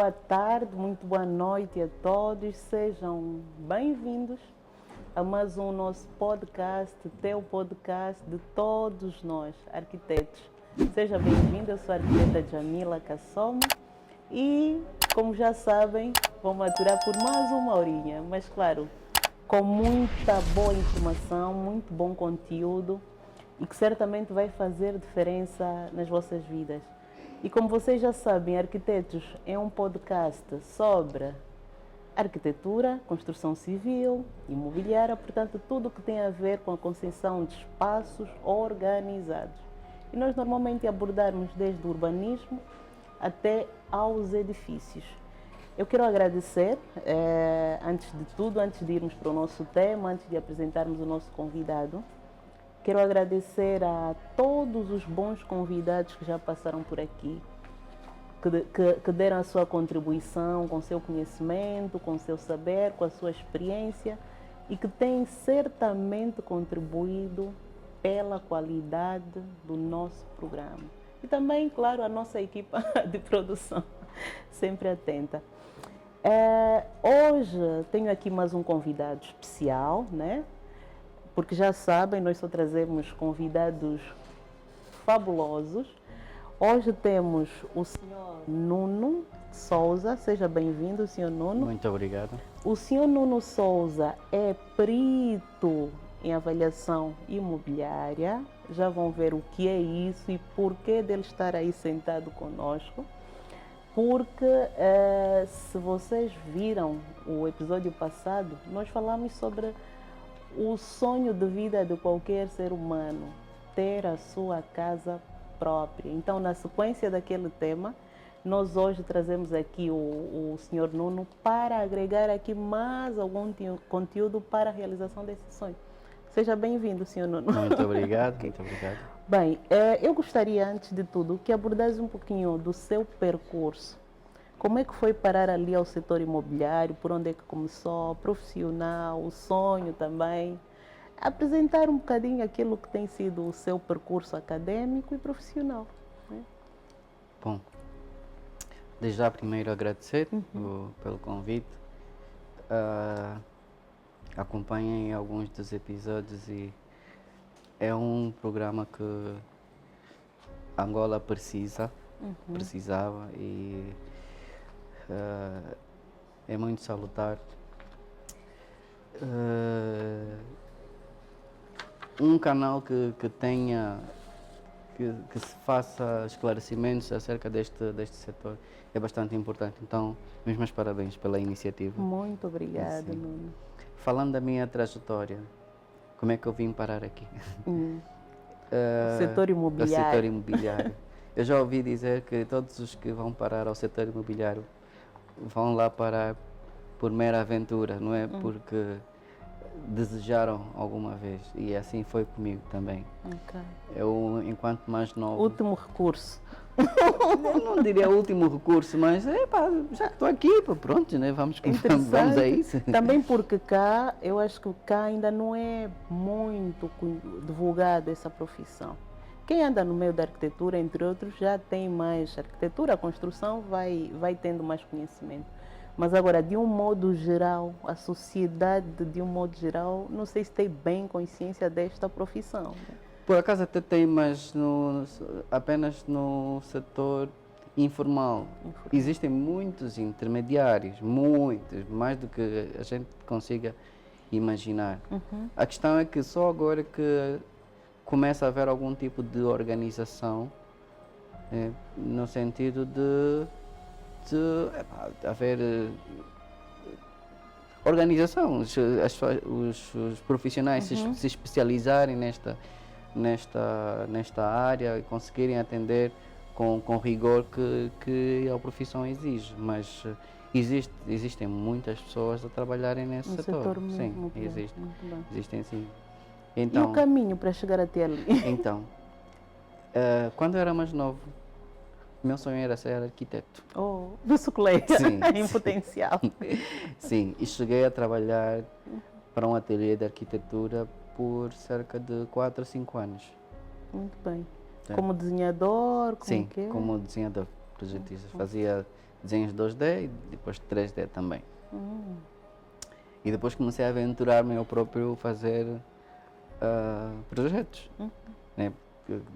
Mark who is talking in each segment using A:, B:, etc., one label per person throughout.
A: boa tarde, muito boa noite a todos. Sejam bem-vindos a mais um nosso podcast, teu podcast de todos nós, arquitetos. Seja bem-vindo, eu sou a arquiteta Jamila Kassomo e, como já sabem, vamos aturar por mais uma horinha, mas claro, com muita boa informação, muito bom conteúdo e que certamente vai fazer diferença nas vossas vidas. E como vocês já sabem, Arquitetos é um podcast sobre arquitetura, construção civil, imobiliária, portanto, tudo que tem a ver com a concessão de espaços organizados. E nós normalmente abordarmos desde o urbanismo até aos edifícios. Eu quero agradecer, antes de tudo, antes de irmos para o nosso tema, antes de apresentarmos o nosso convidado, quero agradecer a todos os bons convidados que já passaram por aqui, que deram a sua contribuição com seu conhecimento, com seu saber, com a sua experiência e que têm certamente contribuído pela qualidade do nosso programa. E também, claro, a nossa equipa de produção, sempre atenta. Hoje tenho aqui mais um convidado especial, né? Porque já sabem, nós só trazemos convidados fabulosos. Hoje temos o senhor Nuno Souza, seja bem-vindo, senhor Nuno.
B: Muito obrigado.
A: O senhor Nuno Souza é perito em avaliação imobiliária. Já vão ver o que é isso e porquê dele estar aí sentado conosco. Porque se vocês viram o episódio passado, nós falamos sobre o sonho de vida de qualquer ser humano, ter a sua casa própria. Então, na sequência daquele tema, nós hoje trazemos aqui o senhor Nuno para agregar aqui mais algum conteúdo para a realização desse sonho. Seja bem-vindo, senhor Nuno.
B: Muito obrigado, muito obrigado.
A: Bem, eu gostaria, antes de tudo, que abordasse um pouquinho do seu percurso. Como é que foi parar ali ao setor imobiliário? Por onde é que começou? Profissional, o sonho também. Apresentar um bocadinho aquilo que tem sido o seu percurso acadêmico e profissional. Né?
B: Bom, desde já primeiro agradecer pelo convite. Acompanhei alguns dos episódios e é um programa que Angola precisava e é muito salutar. Um canal que tenha, que se faça esclarecimentos acerca deste setor é bastante importante. Então, meus parabéns pela iniciativa.
A: Muito obrigada, Nuno.
B: Falando da minha trajetória, como é que eu vim parar aqui?
A: O setor imobiliário.
B: O setor imobiliário. Eu já ouvi dizer que todos os que vão parar ao setor imobiliário vão lá parar por mera aventura, não é porque desejaram alguma vez. E assim foi comigo também.
A: Okay.
B: Eu, enquanto mais novo...
A: Último recurso.
B: Eu não diria último recurso, mas já que estou aqui, pronto, né? Vamos a isso.
A: Também porque cá, eu acho que cá ainda não é muito divulgada essa profissão. Quem anda no meio da arquitetura, entre outros, já tem mais arquitetura, a construção vai tendo mais conhecimento. Mas agora, de um modo geral, a sociedade, de um modo geral, não sei se tem bem consciência desta profissão. Né?
B: Por acaso até tem, mas apenas no setor informal. Existem muitos intermediários, muitos, mais do que a gente consiga imaginar. A questão é que só agora que começa a haver algum tipo de organização, no sentido de haver organização, os profissionais se especializarem nesta área e conseguirem atender com rigor que a profissão exige. Mas existem muitas pessoas a trabalharem nesse setor. Sim, existem sim. Então,
A: e o caminho para chegar até ali?
B: Então, quando eu era mais novo, meu sonho era ser arquiteto.
A: Oh, do sucleio, em potencial.
B: Sim, e cheguei a trabalhar para um ateliê de arquitetura por cerca de 4 a 5 anos.
A: Muito bem. Como desenhador?
B: Sim, como desenhador, projetista. Fazia desenhos 2D e depois 3D também. E depois comecei a aventurar-me eu próprio fazer projetos. Né?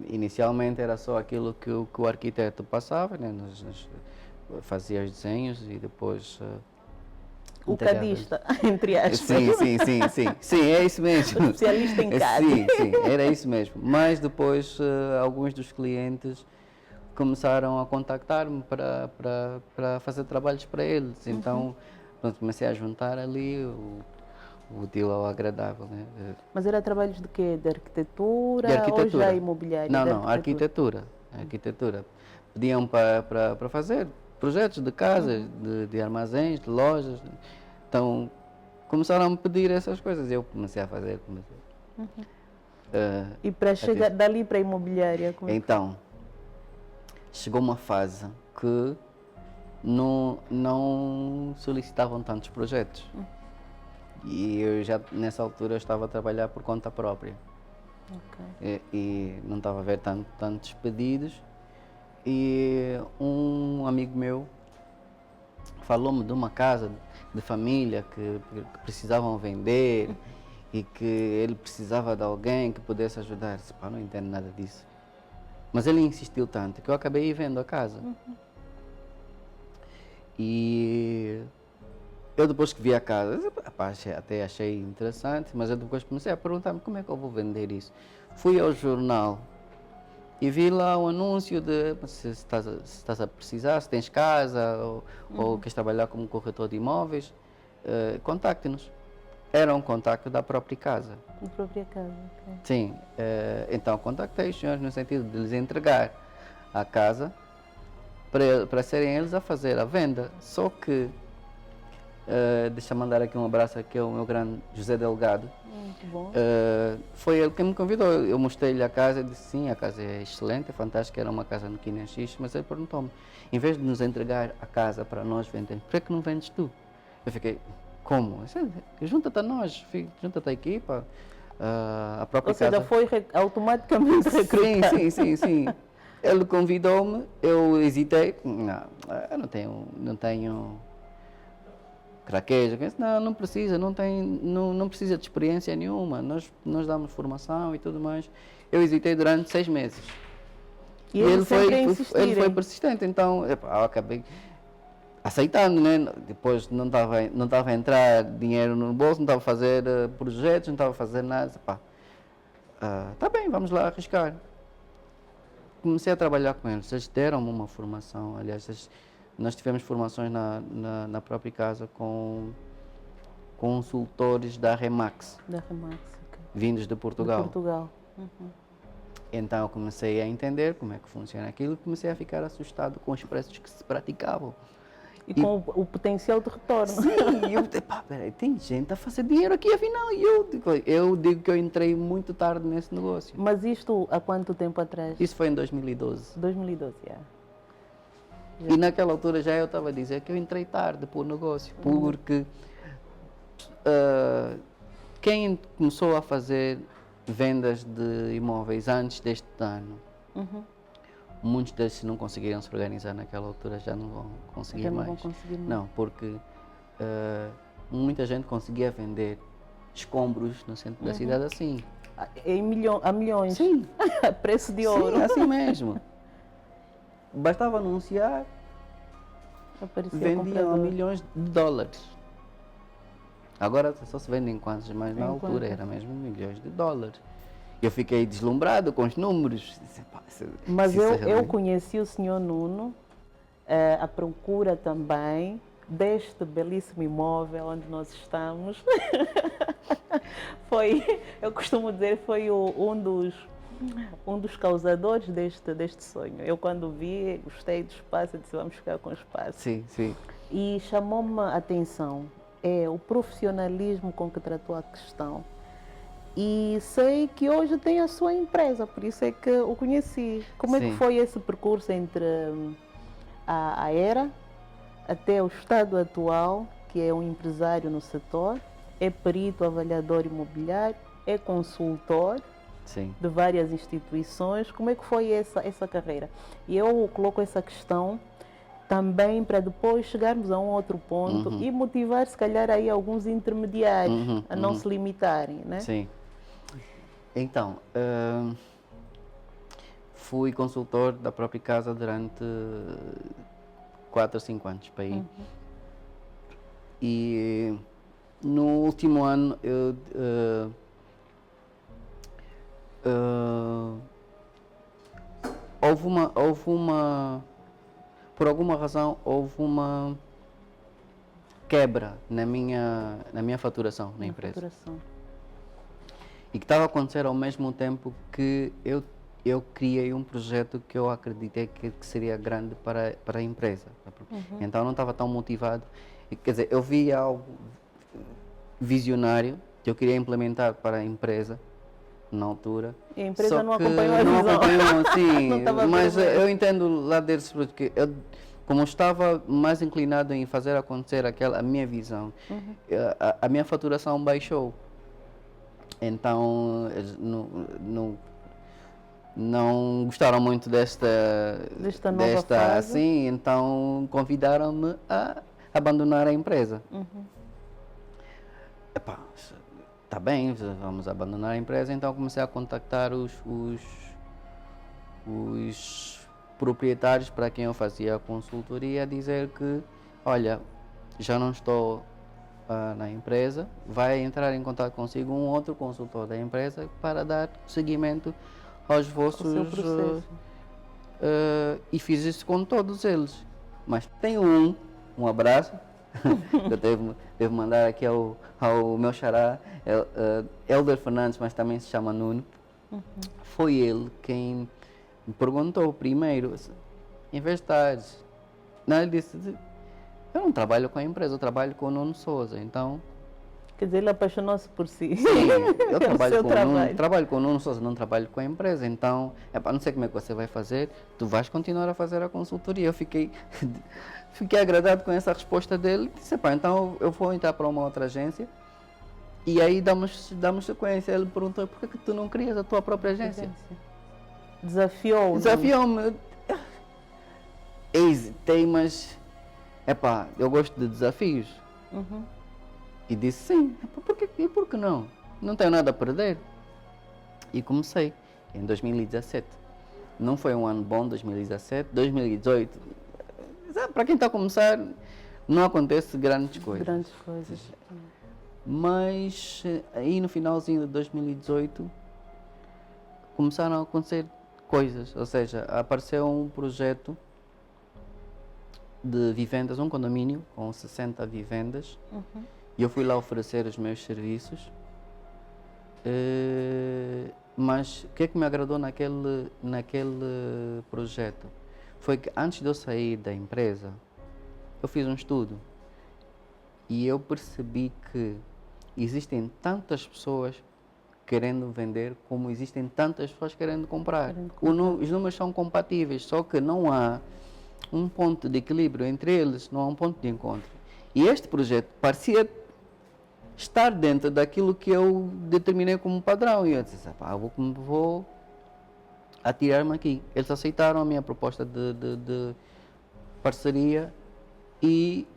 B: Inicialmente era só aquilo que o arquiteto passava, né? Fazia os desenhos e depois...
A: O cadista, entre aspas.
B: Sim, é isso mesmo.
A: O especialista em CAD.
B: Sim, era isso mesmo. Mas depois alguns dos clientes começaram a contactar-me para fazer trabalhos para eles. Então, pronto, comecei a juntar ali o útil ao agradável. Né?
A: Mas era trabalhos de quê? De arquitetura,
B: De arquitetura.
A: ou já imobiliário?
B: Não, arquitetura. Pediam para fazer projetos de casas, de armazéns, de lojas. Então, começaram a me pedir essas coisas. Eu comecei a fazer.
A: E para chegar dali para a imobiliária?
B: Então, chegou uma fase que não solicitavam tantos projetos. E eu já, nessa altura, eu estava a trabalhar por conta própria. E não estava a ver tantos pedidos. E um amigo meu falou-me de uma casa de família que precisavam vender e que ele precisava de alguém que pudesse ajudar. Eu disse, pá, não entendo nada disso. Mas ele insistiu tanto que eu acabei vendo a casa. E eu depois que vi a casa, até achei interessante, mas eu depois comecei a perguntar-me como é que eu vou vender isso. Fui ao jornal e vi lá o anúncio de se estás a precisar, se tens casa ou queres trabalhar como corretor de imóveis, contacte-nos. Era um contacto da própria casa.
A: Da própria casa, ok.
B: Sim, então contactei os senhores no sentido de lhes entregar a casa para serem eles a fazer a venda. Só que, deixa eu mandar aqui um abraço aqui ao meu grande José Delgado.
A: Muito bom.
B: Foi ele que me convidou. Eu mostrei-lhe a casa e disse sim, a casa é excelente, é fantástica, era uma casa no Quinanxix, mas ele perguntou-me, em vez de nos entregar a casa para nós vendermos, por que não vendes tu? Eu fiquei, como? Junta-te a nós, junta-te à equipa, a própria casa.
A: Ou seja, foi automaticamente recrutado.
B: Sim. Ele convidou-me, eu hesitei, eu não tenho craqueja, não precisa, não precisa de experiência nenhuma, nós damos formação e tudo mais. Eu hesitei durante 6 meses.
A: E ele
B: foi persistente, então eu acabei aceitando, né? Depois não estava a entrar dinheiro no bolso, não estava a fazer projetos, não estava a fazer nada. Tá bem, vamos lá arriscar. Comecei a trabalhar com eles, eles deram-me uma formação, aliás, nós tivemos formações na própria casa com consultores da Remax.
A: Da Remax, ok.
B: Vindos de Portugal.
A: De Portugal.
B: Então eu comecei a entender como é que funciona aquilo e comecei a ficar assustado com os preços que se praticavam.
A: E com o potencial de retorno.
B: Sim, peraí, tem gente a fazer dinheiro aqui, afinal. Eu digo que eu entrei muito tarde nesse negócio.
A: Mas isto há quanto tempo atrás?
B: Isso foi em 2012.
A: 2012,
B: E naquela altura já eu estava a dizer que eu entrei tarde para o negócio, porque quem começou a fazer vendas de imóveis antes deste ano, muitos deles, se não conseguiram se organizar naquela altura, já não vão conseguir mais. Não, porque muita gente conseguia vender escombros no centro da cidade assim.
A: A milhões?
B: Sim.
A: Preço de ouro?
B: Sim, assim mesmo. Bastava anunciar, vendiam a milhões de dólares. Agora só se vendem quantos, mas na altura era mesmo milhões de dólares. Eu fiquei deslumbrado com os números.
A: Mas eu conheci o senhor Nuno à procura também deste belíssimo imóvel onde nós estamos. Eu costumo dizer, foi um dos causadores deste sonho. Eu quando vi, gostei do espaço, disse vamos ficar com o espaço.
B: Sim.
A: E chamou-me a atenção o profissionalismo com que tratou a questão. E sei que hoje tem a sua empresa, por isso é que o conheci. Como é que foi esse percurso entre a Era até o estado atual, que é um empresário no setor, é perito avaliador imobiliário, é consultor de várias instituições? Como é que foi essa carreira? E eu coloco essa questão também para depois chegarmos a um outro ponto e motivar, se calhar, aí alguns intermediários a não se limitarem, né?
B: Sim. Então, fui consultor da própria casa durante 4 ou 5 anos para ir. E no último ano eu por alguma razão houve uma quebra na minha faturação na empresa.
A: Faturação.
B: E que estava a acontecer ao mesmo tempo que eu criei um projeto que eu acreditei que seria grande para a empresa. Então não estava tão motivado. Quer dizer, eu via algo visionário que eu queria implementar para a empresa na altura.
A: E a empresa
B: só
A: não
B: que
A: acompanhou a
B: não
A: visão.
B: acompanhou, sim.
A: Não estava a
B: Mas
A: ver.
B: eu entendo lá deles, porque eu, como estava mais inclinado em fazer acontecer a minha visão, a minha faturação baixou. Então, eles não gostaram muito desta
A: nova fase.
B: assim, então convidaram-me a abandonar a empresa. Epá, está bem, vamos abandonar a empresa. Então comecei a contactar os proprietários para quem eu fazia a consultoria, a dizer que, olha, já não estou na empresa, vai entrar em contato consigo um outro consultor da empresa para dar seguimento aos vossos
A: seu processo.
B: E fiz isso com todos eles. Mas tem um abraço eu devo mandar aqui ao meu xará, Elder Fernandes, mas também se chama Nuno. Foi ele quem me perguntou primeiro, em vez de estares, não, ele disse, eu não trabalho com a empresa, eu trabalho com o Nuno Souza, então...
A: Quer dizer, ele apaixonou-se por si.
B: Sim, eu trabalho com o Nuno Souza, não trabalho com a empresa, então, não sei como é que você vai fazer, tu vais continuar a fazer a consultoria. Eu fiquei agradado com essa resposta dele, disse, então eu vou entrar para uma outra agência, e aí damos sequência. Ele perguntou, por que tu não crias a tua própria agência? Desafiou-me. Hesitei, mas, eu gosto de desafios. E disse sim, por que não? Não tenho nada a perder. E comecei em 2017. Não foi um ano bom, 2017. 2018, para quem está a começar, não acontece grandes coisas. Mas aí no finalzinho de 2018 começaram a acontecer coisas. Ou seja, apareceu um projeto de vivendas, um condomínio com 60 vivendas. E eu fui lá oferecer os meus serviços, mas o que é que me agradou naquele projeto? Foi que antes de eu sair da empresa, eu fiz um estudo e eu percebi que existem tantas pessoas querendo vender como existem tantas pessoas querendo comprar. Os números são compatíveis, só que não há um ponto de equilíbrio entre eles, não há um ponto de encontro. E este projeto parecia estar dentro daquilo que eu determinei como padrão. E eu disse, vou atirar-me aqui. Eles aceitaram a minha proposta de parceria e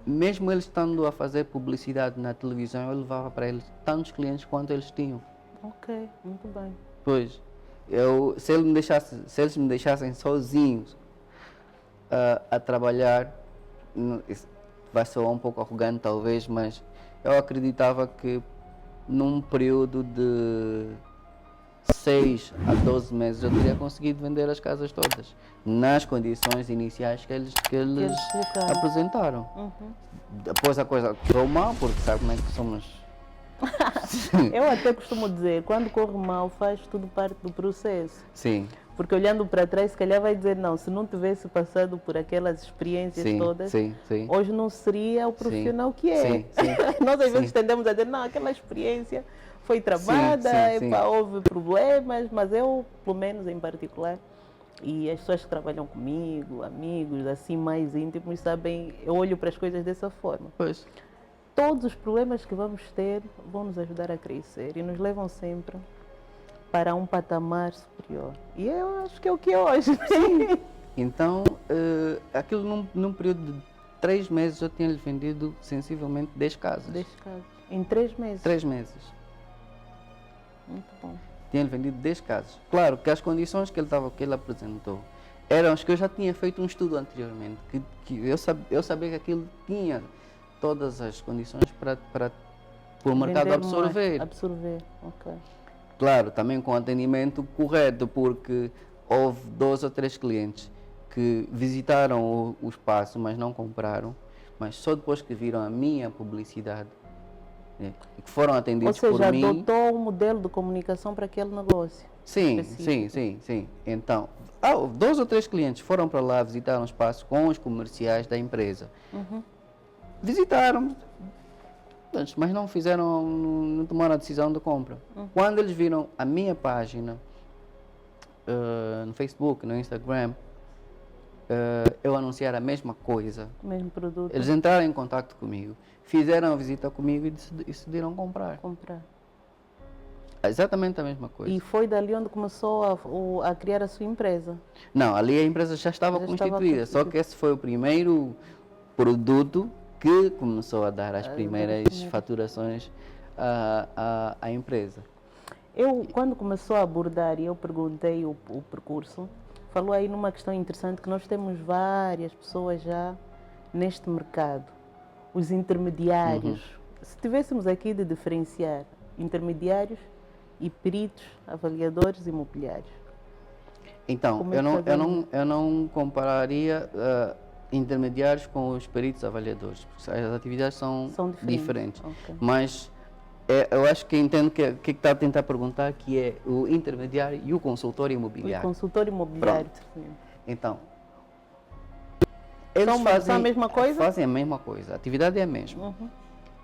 B: mesmo eles estando a fazer publicidade na televisão, eu levava para eles tantos clientes quanto eles tinham.
A: Ok, muito bem.
B: Pois, se eles me deixassem sozinhos a trabalhar, vai soar um pouco arrogante talvez, mas eu acreditava que num período de 6 a 12 meses eu teria conseguido vender as casas todas, nas condições iniciais que eles apresentaram. Depois a coisa correu mal, porque sabe como é que somos.
A: Eu até costumo dizer, quando corre mal, faz tudo parte do processo.
B: Sim.
A: Porque olhando para trás, se calhar vai dizer, não, se não tivesse passado por aquelas experiências todas, hoje não seria o profissional que é. Nós às vezes tendemos a dizer, não, aquela experiência foi travada, houve problemas, mas eu, pelo menos em particular, e as pessoas que trabalham comigo, amigos, assim, mais íntimos, sabem, eu olho para as coisas dessa forma.
B: Pois.
A: Todos os problemas que vamos ter vão nos ajudar a crescer e nos levam sempre para um patamar superior. E eu acho que é o que é hoje.
B: Então, aquilo num período de 3 meses eu tinha-lhe vendido sensivelmente 10 casas.
A: 10 casas. Em 3 meses?
B: 3 meses.
A: Muito bom.
B: Tinha-lhe vendido 10 casas. Claro que as condições que ele apresentou eram as que eu já tinha feito um estudo anteriormente, que eu sabia que aquilo tinha todas as condições para o mercado
A: Vender
B: absorver.
A: mais, absorver, ok.
B: Claro, também com atendimento correto, porque houve 2 ou 3 clientes que visitaram o espaço, mas não compraram, mas só depois que viram a minha publicidade, né, e que foram atendidos
A: Ou
B: por
A: seja,
B: mim.
A: adotou um modelo de comunicação para aquele negócio.
B: Sim,
A: específico.
B: sim. Então, 2 ou 3 clientes foram para lá visitar um espaço com os comerciais da empresa. Visitaram, mas não fizeram, não tomaram a decisão de compra. Quando eles viram a minha página no Facebook, no Instagram, eu anunciar a mesma coisa,
A: O mesmo produto.
B: eles entraram em contato comigo, fizeram a visita comigo e decidiram comprar. Exatamente a mesma coisa.
A: E foi dali onde começou a criar a sua empresa?
B: Não, ali a empresa já estava constituída, só que esse foi o primeiro produto que começou a dar as primeiras faturações à empresa.
A: Quando começou a abordar, e eu perguntei o percurso, falou aí numa questão interessante que nós temos várias pessoas já neste mercado, os intermediários. Se tivéssemos aqui de diferenciar intermediários e peritos, avaliadores imobiliários.
B: Então, eu não compararia intermediários com os peritos avaliadores, porque as atividades são diferentes.
A: Okay.
B: Mas eu acho que entendo que está a tentar perguntar, que é o intermediário e o consultor imobiliário.
A: O consultor imobiliário.
B: Então, eles
A: fazem a mesma coisa?
B: Fazem a mesma coisa, a atividade é a mesma.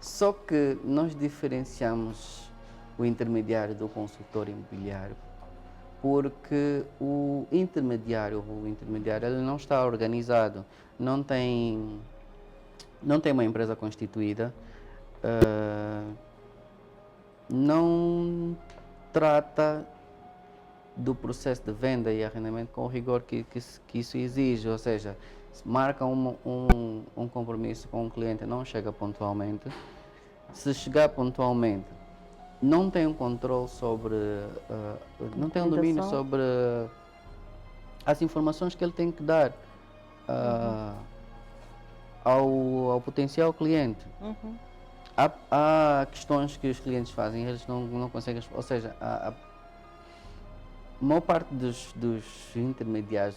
B: Só que nós diferenciamos o intermediário do consultor imobiliário porque o intermediário ele não está organizado, não tem uma empresa constituída, não trata do processo de venda e arrendamento com o rigor que isso exige, ou seja, se marca um compromisso com o cliente, não chega pontualmente. Se chegar pontualmente, não tem um controle sobre, não tem um domínio sobre as informações que ele tem que dar ao potencial cliente. Há questões que os clientes fazem, eles não conseguem, ou seja, a maior parte dos intermediários,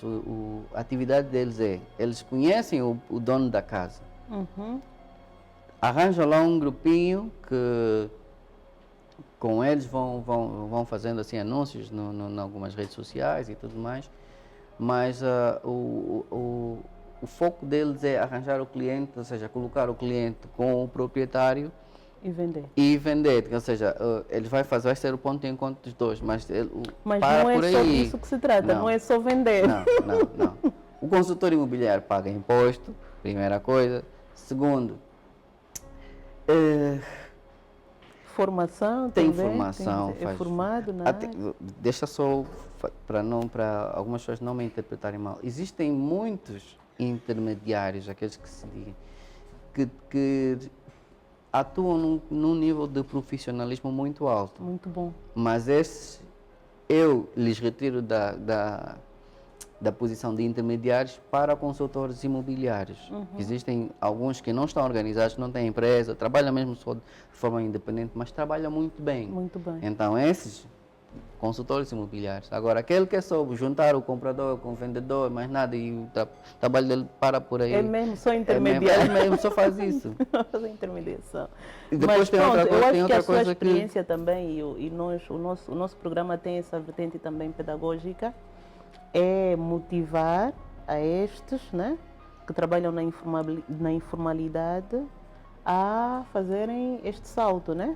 B: a atividade deles eles conhecem o dono da casa, arranjam lá um grupinho que com eles vão fazendo assim anúncios em algumas redes sociais e tudo mais, mas o foco deles é arranjar o cliente, ou seja, colocar o cliente com o proprietário e vender, ou seja, ele vai ser o ponto de encontro dos dois, mas
A: não é só disso que se trata, não é só vender.
B: Não. O consultor imobiliário paga imposto, primeira coisa. Segundo,
A: formação
B: tem
A: também,
B: formação,
A: é formado na área.
B: Deixa só para algumas pessoas não me interpretarem mal. Existem muitos intermediários, aqueles que se digam, que atuam num nível de profissionalismo muito alto.
A: Muito bom.
B: Mas esses eu lhes retiro da posição de intermediários para consultores imobiliários. Existem alguns que não estão organizados, não têm empresa, trabalham mesmo só de forma independente, mas trabalham muito bem.
A: Muito bem.
B: Então, esses consultores imobiliários. Agora, aquele que é só juntar o comprador com o vendedor, mais nada, e o trabalho dele para por aí.
A: É mesmo só intermediário.
B: É mesmo só faz isso.
A: Fazer intermediação.
B: E depois
A: mas
B: tem
A: pronto,
B: outra coisa,
A: eu
B: tem
A: acho que
B: outra
A: a sua
B: coisa
A: experiência também, e o nosso programa tem essa vertente também pedagógica, é motivar a estes, né, que trabalham na informalidade a fazerem este salto, né?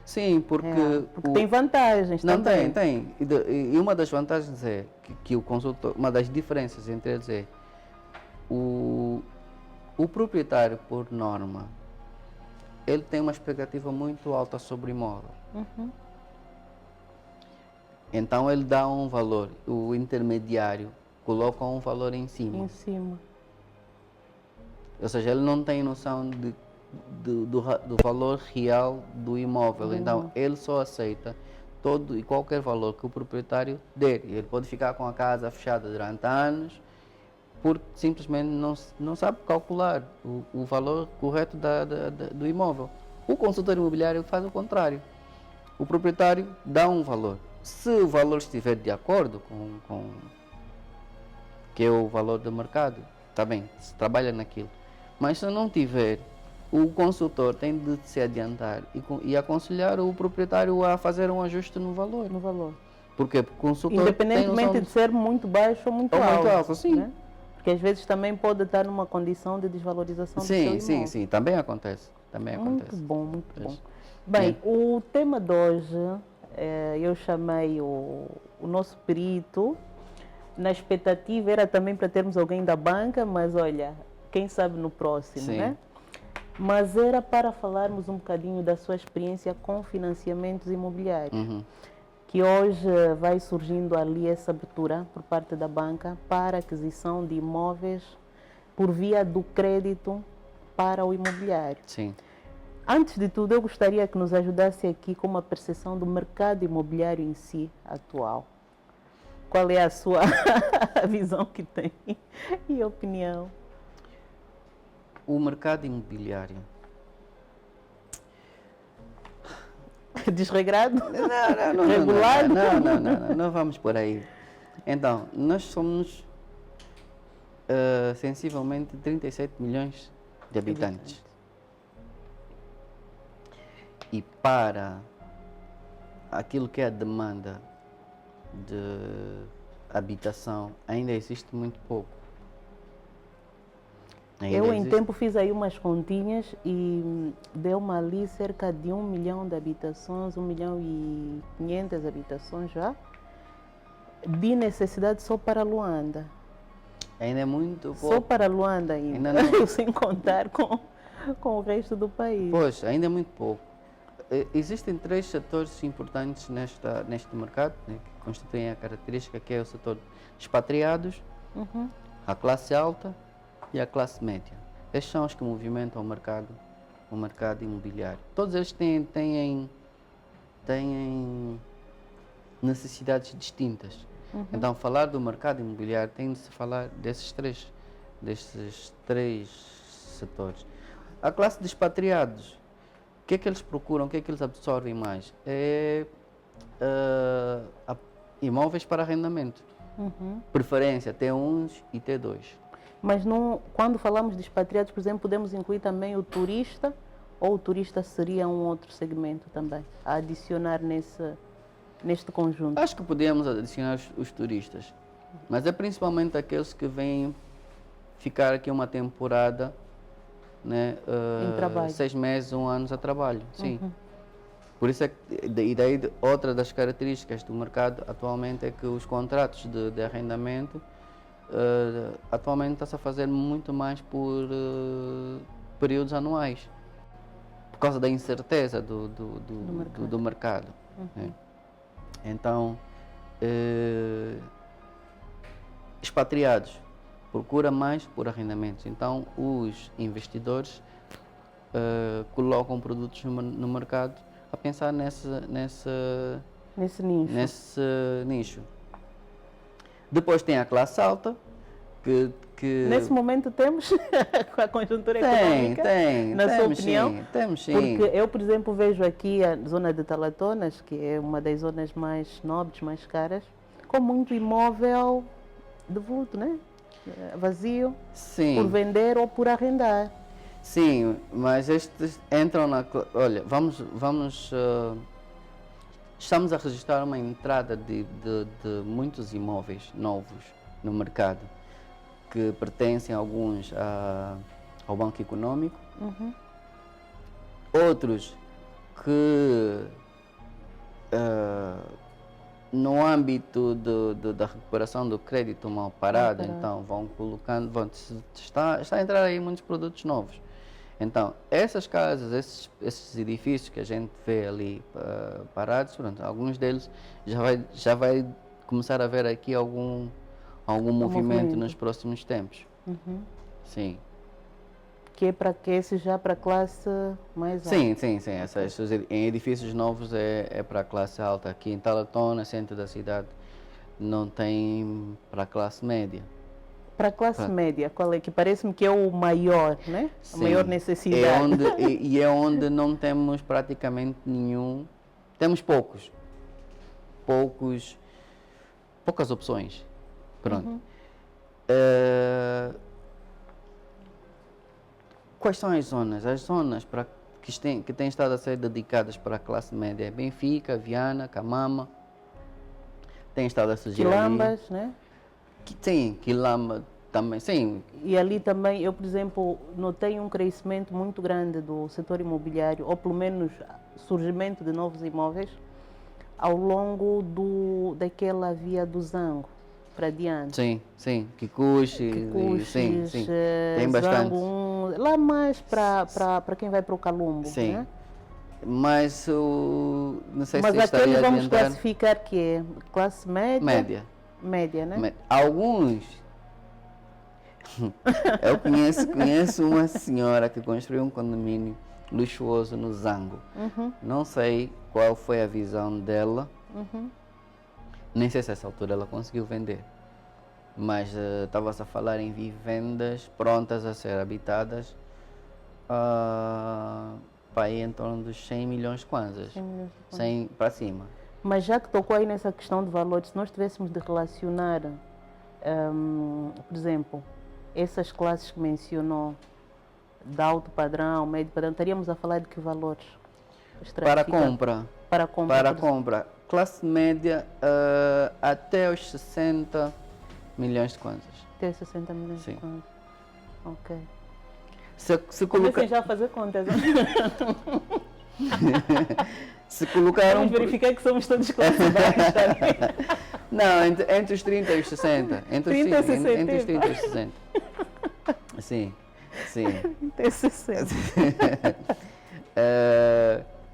B: Sim, porque
A: tem vantagens também.
B: Tem. E uma das vantagens é que o consultor, uma das diferenças entre eles é o proprietário, por norma, ele tem uma expectativa muito alta sobre o imóvel. Então ele dá um valor. O intermediário colocam um valor em cima.
A: Em cima.
B: Ou seja, ele não tem noção do valor real do imóvel. Então, ele só aceita todo e qualquer valor que o proprietário der. Ele pode ficar com a casa fechada durante anos, porque simplesmente não sabe calcular o valor correto do imóvel. O consultor imobiliário faz o contrário. O proprietário dá um valor. Se o valor estiver de acordo com que é o valor do mercado, está bem, se trabalha naquilo. Mas se não tiver, o consultor tem de se adiantar e aconselhar o proprietário a fazer um ajuste no valor.
A: No valor.
B: Porque o consultor
A: independentemente de ser muito baixo ou muito alto.
B: Muito alto, sim.
A: Né? Porque às vezes também pode estar numa condição de desvalorização do seu imóvel.
B: Sim, também acontece.
A: Muito bom, muito bom. Bem, o tema de hoje, eu chamei o nosso perito, na expectativa era também para termos alguém da banca, mas olha, quem sabe no próximo, né? Mas era para falarmos um bocadinho da sua experiência com financiamentos imobiliários. Que hoje vai surgindo ali essa abertura por parte da banca para aquisição de imóveis por via do crédito para o imobiliário.
B: Sim.
A: Antes de tudo, eu gostaria que nos ajudasse aqui com uma percepção do mercado imobiliário em si atual. Qual é a sua visão que tem e opinião?
B: O mercado imobiliário.
A: Desregrado?
B: Não,
A: regulado?
B: Não vamos por aí. Então, nós somos sensivelmente 37 milhões de habitantes. E para aquilo que é a demanda de habitação, ainda existe muito pouco.
A: Eu em tempo fiz aí umas continhas e deu-me ali cerca de 1 milhão de habitações, 1 milhão e 500 habitações já, de necessidade só para Luanda.
B: Ainda é muito pouco.
A: Só para Luanda ainda não. Sem contar com o resto do país.
B: Pois, ainda é muito pouco. Existem 3 setores importantes neste mercado, né, que constituem a característica, que é o setor expatriados, a classe alta e a classe média. Estes são os que movimentam o mercado imobiliário. Todos eles têm necessidades distintas. Então, falar do mercado imobiliário tem de se falar desses três setores. A classe de expatriados, o que é que eles procuram, o que é que eles absorvem mais? Imóveis para arrendamento. Preferência T1s e T2.
A: Mas quando falamos de expatriados, por exemplo, podemos incluir também o turista, ou o turista seria um outro segmento também, a adicionar neste conjunto?
B: Acho que podemos adicionar os turistas, mas é principalmente aqueles que vêm ficar aqui uma temporada, né,
A: em trabalho.
B: 6 meses, 1 ano a trabalho, sim. Por isso é que, e daí outra das características do mercado atualmente é que os contratos de arrendamento atualmente está-se a fazer muito mais por períodos anuais, por causa da incerteza do mercado. Né? Então, expatriados procura mais por arrendamentos. Então, os investidores colocam produtos no mercado a pensar nesse nicho. Depois tem a classe alta, que
A: nesse momento temos com a conjuntura econômica, na sua opinião?
B: Sim, temos sim.
A: Porque eu, por exemplo, vejo aqui a zona de Talatonas, que é uma das zonas mais nobres, mais caras, com muito imóvel de vulto, né? Vazio,
B: sim,
A: por vender ou por arrendar.
B: Sim, mas estes entram na... Olha, estamos a registrar uma entrada de muitos imóveis novos no mercado, que pertencem alguns ao Banco Econômico, outros que no âmbito da recuperação do crédito mal parado, então vão colocando, está a entrar aí muitos produtos novos. Então, essas casas, esses edifícios que a gente vê ali parados, pronto, alguns deles já vai começar a ver aqui algum algum movimento nos próximos tempos. Sim.
A: Que é para que esse já para a classe mais alta?
B: Sim. Em edifícios novos é para a classe alta. Aqui em Talatona, centro da cidade, não tem para a classe média.
A: Para a classe média, qual é? Que parece-me que é o maior, né? A
B: Sim.
A: maior necessidade.
B: É onde não temos praticamente nenhum. Temos poucas opções. Pronto. Quais são as zonas? As zonas que têm estado a ser dedicadas para a classe média é Benfica, Viana, Camama. Tem estado a surgir
A: Quilambas,
B: ali.
A: né?
B: Sim, Quilamba também, sim.
A: E ali também, eu, por exemplo, notei um crescimento muito grande do setor imobiliário, ou pelo menos surgimento de novos imóveis, ao longo daquela via do Zango, para diante.
B: Sim. Kikuchi, sim. Tem bastante.
A: Zango, lá mais para quem vai para o Calumbo,
B: Sim.
A: né?
B: Mas não sei
A: Mas
B: se estaria
A: aquele
B: a
A: vamos
B: adiantar.
A: classificar que é classe média? Média, né?
B: Alguns. Eu conheço uma senhora que construiu um condomínio luxuoso no Zango. Não sei qual foi a visão dela. Nem sei se a essa altura ela conseguiu vender. Mas estava-se a falar em vivendas prontas a ser habitadas para ir em torno dos 100 milhões de kwanzas. 100 para cima.
A: Mas já que tocou aí nessa questão de valores, se nós tivéssemos de relacionar, por exemplo, essas classes que mencionou, de alto padrão, médio padrão, estaríamos a falar de que valores?
B: Para compra.
A: Para
B: compra. Classe média até os 60 milhões de kwanzas.
A: Até os 60 milhões
B: Sim.
A: de kwanzas. Ok.
B: Se colocar...
A: já a fazer contas.
B: Se colocar
A: Vamos verificar que somos todos classe baixa.
B: Não, entre os 30 e os 60. Entre os 30 e os 60. Sim.
A: 30 e 60.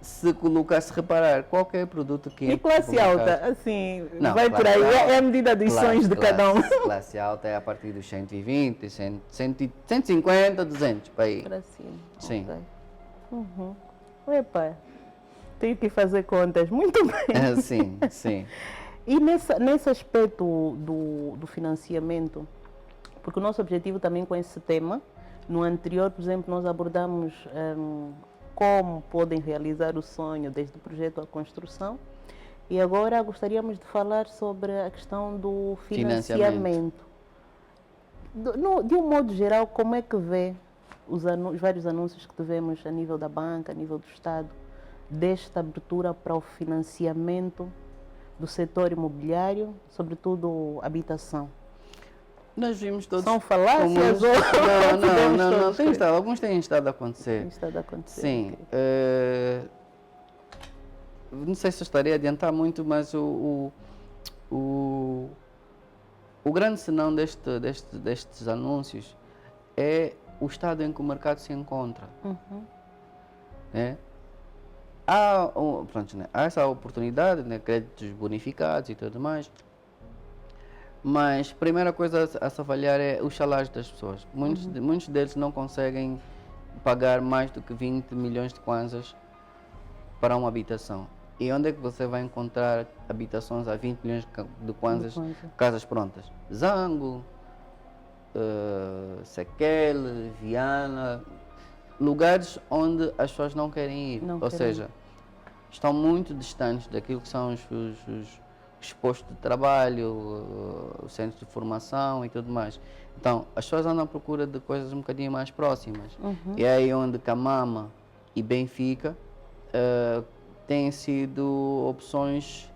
B: Se reparar, qualquer produto que...
A: E classe alta, assim,
B: não,
A: vai por aí, é a medida dos sonhos de cada um.
B: Classe alta é a partir dos 120, 150, 200, para aí.
A: Para cima.
B: Sim.
A: Okay. Epa, tenho que fazer contas, muito bem.
B: Sim.
A: E nesse aspecto do financiamento, porque o nosso objetivo também com esse tema, no anterior, por exemplo, nós abordamos como podem realizar o sonho desde o projeto à construção, e agora gostaríamos de falar sobre a questão do financiamento. De um modo geral, como é que vê os vários anúncios que tivemos a nível da banca, a nível do Estado, desta abertura para o financiamento do setor imobiliário, sobretudo habitação?
B: Nós vimos todos.
A: São falácias ou...
B: Não, alguns têm estado a acontecer.
A: Tem estado a acontecer.
B: Sim. Okay. Não sei se eu estaria a adiantar muito, mas o grande senão destes anúncios é o estado em que o mercado se encontra. Há essa oportunidade, né, créditos bonificados e tudo mais. Mas a primeira coisa a se avaliar é os salários das pessoas. Muitos deles não conseguem pagar mais do que 20 milhões de kwanzas para uma habitação. E onde é que você vai encontrar habitações a 20 milhões de kwanzas, casas prontas? Zango, Sekele, Viana, lugares onde as pessoas não querem ir. Ou seja, estão muito distantes daquilo que são os postos de trabalho, os centros de formação e tudo mais. Então, as pessoas andam à procura de coisas um bocadinho mais próximas. E é aí onde Camama e Benfica têm sido opções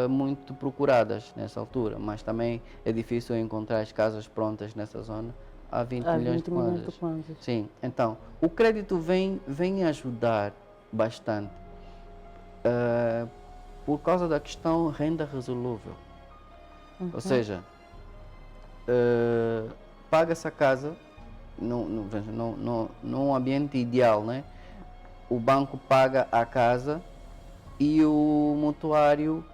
B: muito procuradas nessa altura, mas também é difícil encontrar as casas prontas nessa zona a 20 milhões de kwanzas. Sim, então, o crédito vem ajudar bastante. Por causa da questão renda resolúvel. Ou seja, paga-se a casa num ambiente ideal, né? O banco paga a casa e o mutuário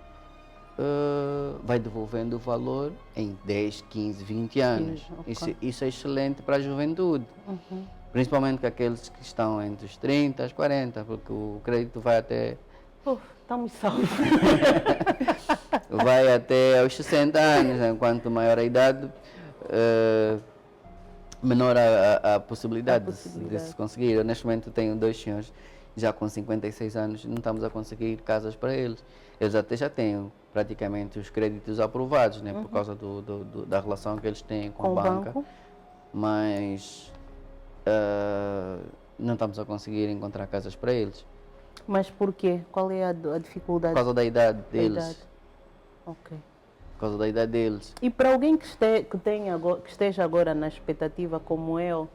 B: vai devolvendo o valor em 10, 15, 20 anos.
A: Ok.
B: Isso é excelente para a juventude, principalmente aqueles que estão entre os 30 e os 40, porque o crédito vai até
A: Estamos salvos.
B: vai até aos 60 anos, né? Quanto maior a idade, menor a possibilidade, de se conseguir. Eu, neste momento, tenho 2 senhores já com 56 anos, não estamos a conseguir casas para eles. Eles até já têm praticamente os créditos aprovados, né? Por causa da relação que eles têm com a banca, mas não estamos a conseguir encontrar casas para eles.
A: Mas por quê? Qual é a dificuldade?
B: Por causa da idade deles.
A: Ok.
B: Por causa da idade deles.
A: E para alguém que esteja agora na expectativa, como eu,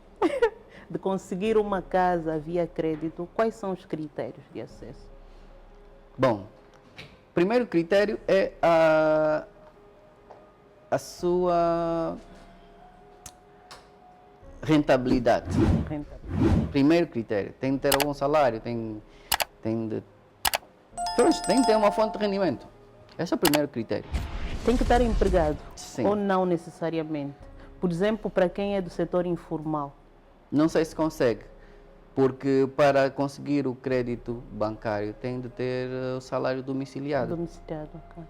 A: de conseguir uma casa via crédito, quais são os critérios de acesso?
B: Bom, o primeiro critério é a sua rentabilidade. Primeiro critério, tem de ter algum salário, tem de ter uma fonte de rendimento. Esse é o primeiro critério.
A: Tem que estar empregado?
B: Sim.
A: Ou não necessariamente? Por exemplo, para quem é do setor informal?
B: Não sei se consegue, porque para conseguir o crédito bancário tem de ter o salário domiciliado.
A: Domiciliado, ok.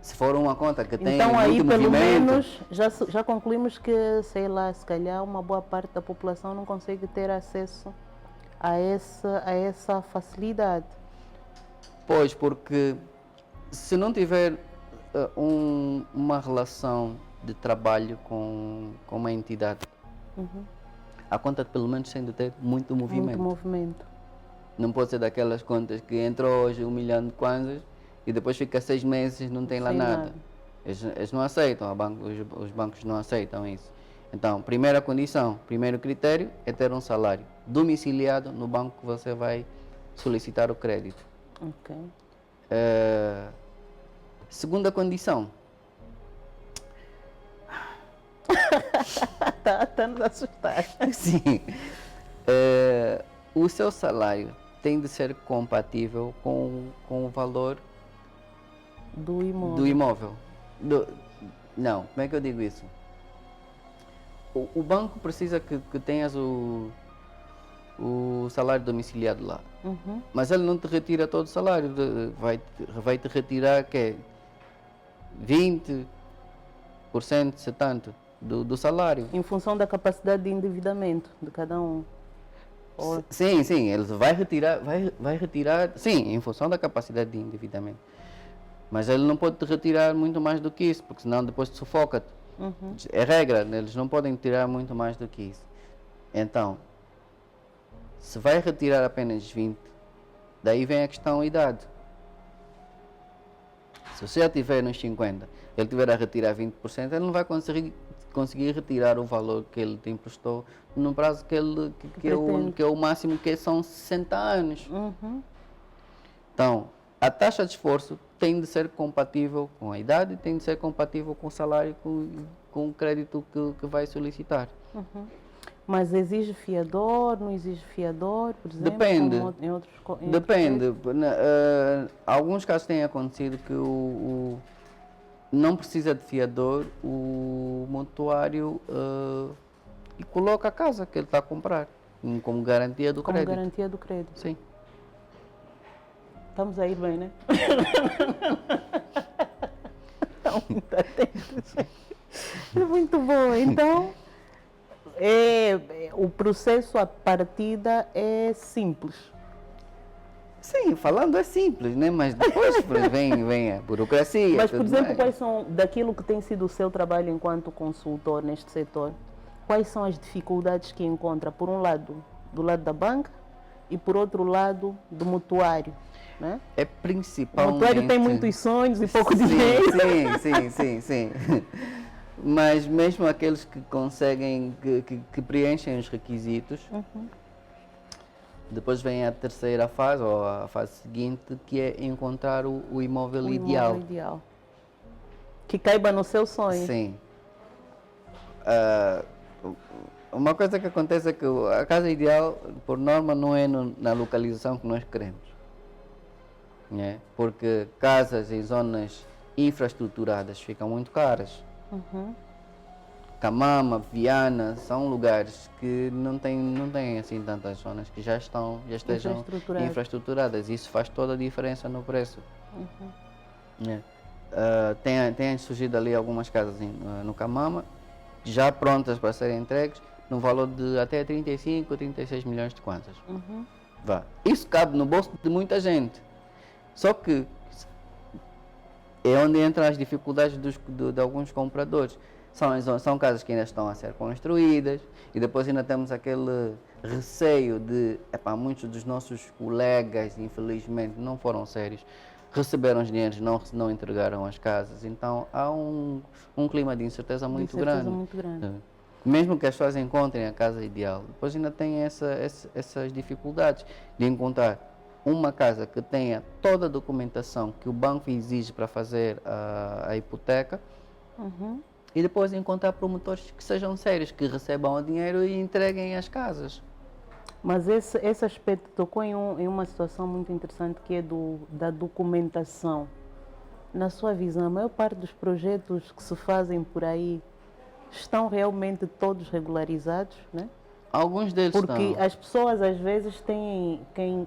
B: Se for uma conta que tem
A: então, aí,
B: muito
A: pelo
B: movimento...
A: menos, já concluímos que, sei lá, se calhar uma boa parte da população não consegue ter acesso a essa facilidade.
B: Pois, porque se não tiver uma relação de trabalho com uma entidade, a conta pelo menos tem de ter muito movimento.
A: Muito movimento.
B: Não pode ser daquelas contas que entrou hoje 1 milhão de kwanzas e depois fica 6 meses e não tem lá nada. Eles não aceitam, os bancos não aceitam isso. Então, primeira condição, primeiro critério é ter um salário domiciliado no banco que você vai solicitar o crédito.
A: Ok.
B: Segunda condição.
A: Está nos assustar.
B: Sim. O seu salário tem de ser compatível com o valor
A: do
B: imóvel. Não, como é que eu digo isso? O banco precisa que tenhas o salário domiciliado lá. Mas ele não te retira todo o salário, vai te retirar que 20%, 70% do salário.
A: Em função da capacidade de endividamento de cada um.
B: Sim, ele vai retirar, sim, em função da capacidade de endividamento. Mas ele não pode te retirar muito mais do que isso, porque senão depois te sufoca-te. É regra, eles não podem tirar muito mais do que isso. Então, se vai retirar apenas 20%, daí vem a questão da idade. Se você já estiver nos 50%, ele tiver a retirar 20%, ele não vai conseguir retirar o valor que ele te emprestou no prazo que é o máximo, que são 60 anos. Então, a taxa de esforço tem de ser compatível com a idade, tem de ser compatível com o salário, com o crédito que vai solicitar.
A: Mas exige fiador, não exige fiador, por exemplo?
B: Depende.
A: Depende.
B: Alguns casos têm acontecido que não precisa de fiador, o mutuário e coloca a casa que ele está a comprar como garantia do crédito.
A: Como garantia do crédito.
B: Sim.
A: Estamos a ir bem, né? Estão muito atentos. É muito bom. Então, o processo, a partida é simples.
B: Sim, falando é simples, né? Mas depois vem a burocracia.
A: Mas, por exemplo, quais são, daquilo que tem sido o seu trabalho enquanto consultor neste setor, quais são as dificuldades que encontra, por um lado, do lado da banca e, por outro lado, do mutuário? Né?
B: É principalmente...
A: O mutuário tem muitos sonhos e pouco dinheiro.
B: Sim. Mas mesmo aqueles que conseguem, que preenchem os requisitos, depois vem a terceira fase, ou a fase seguinte, que é encontrar o imóvel ideal.
A: Que caiba no seu sonho.
B: Sim. Uma coisa que acontece é que a casa ideal, por norma, não é na localização que nós queremos. né? Porque casas em zonas infraestruturadas ficam muito caras. Camama, Viana, são lugares que não têm assim tantas zonas que já estejam infraestruturadas. Isso faz toda a diferença no preço. Né? Tem surgido ali algumas casas no Camama, já prontas para serem entregues, no valor de até 35, 36 milhões de kwanzas. Isso cabe no bolso de muita gente. Só que é onde entram as dificuldades de alguns compradores. São casas que ainda estão a ser construídas e depois ainda temos aquele receio de, muitos dos nossos colegas, infelizmente, não foram sérios, receberam os dinheiros, não entregaram as casas. Então há um clima de incerteza muito grande. Mesmo que as pessoas encontrem a casa ideal, depois ainda têm essas dificuldades de encontrar uma casa que tenha toda a documentação que o banco exige para fazer a hipoteca. E depois encontrar promotores que sejam sérios, que recebam o dinheiro e entreguem as casas.
A: Mas esse aspecto tocou em uma situação muito interessante, que é da documentação. Na sua visão, a maior parte dos projetos que se fazem por aí estão realmente todos regularizados, né?
B: Alguns deles
A: Porque
B: estão.
A: as pessoas às vezes têm,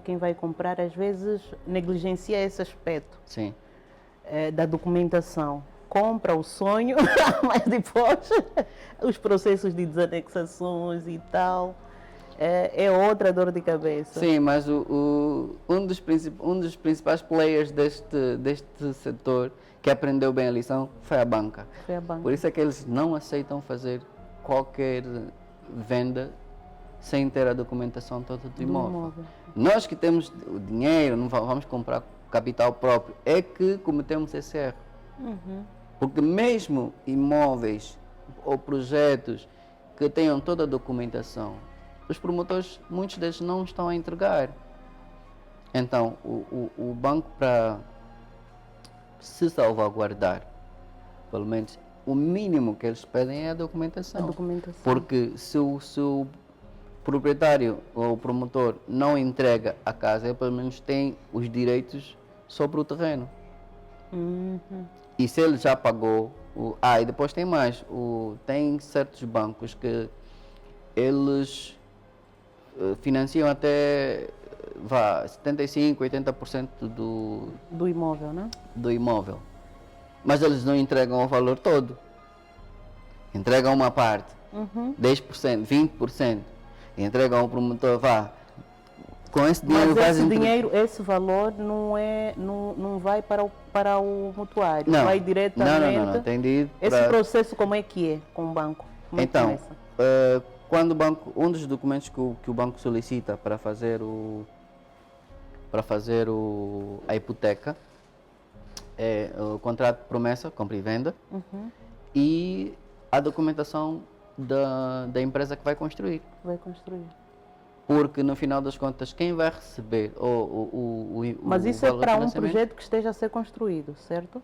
A: quem vai comprar às vezes negligencia esse aspecto.
B: Sim.
A: Da documentação. Compra o sonho, mas depois os processos de desanexações e tal, é outra dor de cabeça.
B: Sim, mas um dos principais players deste setor que aprendeu bem a lição foi a banca. Por isso é que eles não aceitam fazer qualquer venda sem ter a documentação toda do imóvel. Nós que temos o dinheiro, não vamos comprar capital próprio, é que cometemos esse erro. Porque mesmo imóveis ou projetos que tenham toda a documentação, os promotores, muitos deles não estão a entregar. Então, o banco, para se salvaguardar, pelo menos o mínimo que eles pedem é a documentação. Porque se o proprietário ou o promotor não entrega a casa, ele pelo menos tem os direitos sobre o terreno. E se ele já pagou, e depois tem mais, tem certos bancos que eles financiam até 75%, 80%
A: do imóvel, né?
B: Do imóvel. Mas eles não entregam o valor todo. Entregam uma parte, 10%, 20%. Entregam ao promotor, com esse dinheiro.
A: Mas esse valor não vai para o mutuário,
B: não,
A: vai diretamente.
B: Não. Tem de ir
A: esse processo como é que é com o banco?
B: Então, quando o banco, um dos documentos que o banco solicita para fazer a hipoteca é o contrato de promessa, compra e venda, e a documentação da empresa que vai construir. Porque no final das contas, quem vai receber
A: Mas isso é para um projeto que esteja a ser construído, certo?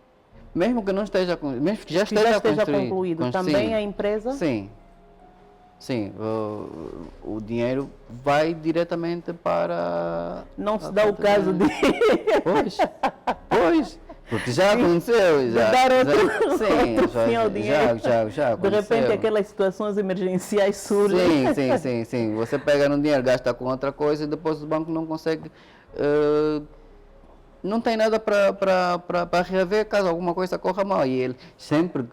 B: Mesmo que não esteja, mesmo que já esteja
A: concluído, também a empresa?
B: Sim, o dinheiro vai diretamente para...
A: Não se dá o caso de...
B: Pois, porque já aconteceu. Já aconteceu.
A: De repente aquelas situações emergenciais surgem.
B: Sim. Você pega no dinheiro, gasta com outra coisa e depois o banco não consegue... não tem nada para reaver caso alguma coisa corra mal. E ele sempre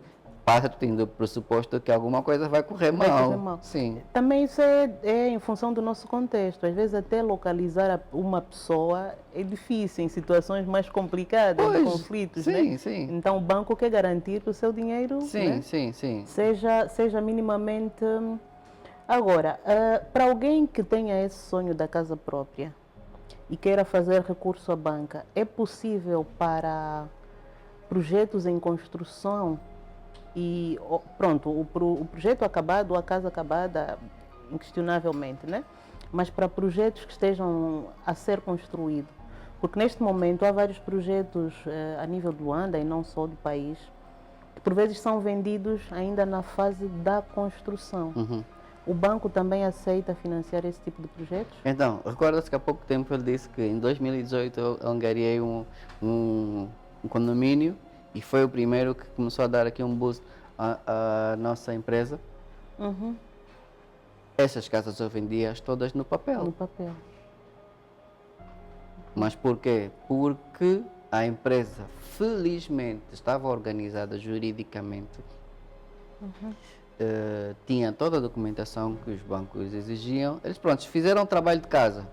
B: passa tendo o pressuposto que alguma coisa vai correr mal. Sim.
A: Também isso é em função do nosso contexto. Às vezes até localizar uma pessoa é difícil em situações mais complicadas, de conflitos, né?
B: Sim.
A: Então o banco quer garantir que o seu dinheiro seja minimamente... Agora, para alguém que tenha esse sonho da casa própria e queira fazer recurso à banca, é possível para projetos em construção e pronto, o projeto acabado, a casa acabada, inquestionavelmente, né? Mas para projetos que estejam a ser construídos, porque neste momento há vários projetos a nível do Luanda e não só do país, que por vezes são vendidos ainda na fase da construção. O banco também aceita financiar esse tipo de projetos?
B: Então, recorda-se que há pouco tempo ele disse que em 2018 eu angariei um condomínio e foi o primeiro que começou a dar aqui um boost à nossa empresa.
A: Uhum.
B: Essas casas eu vendia-as todas no papel.
A: No papel.
B: Mas por quê? Porque a empresa, felizmente, estava organizada juridicamente, tinha toda a documentação que os bancos exigiam. Eles, pronto, fizeram o trabalho de casa.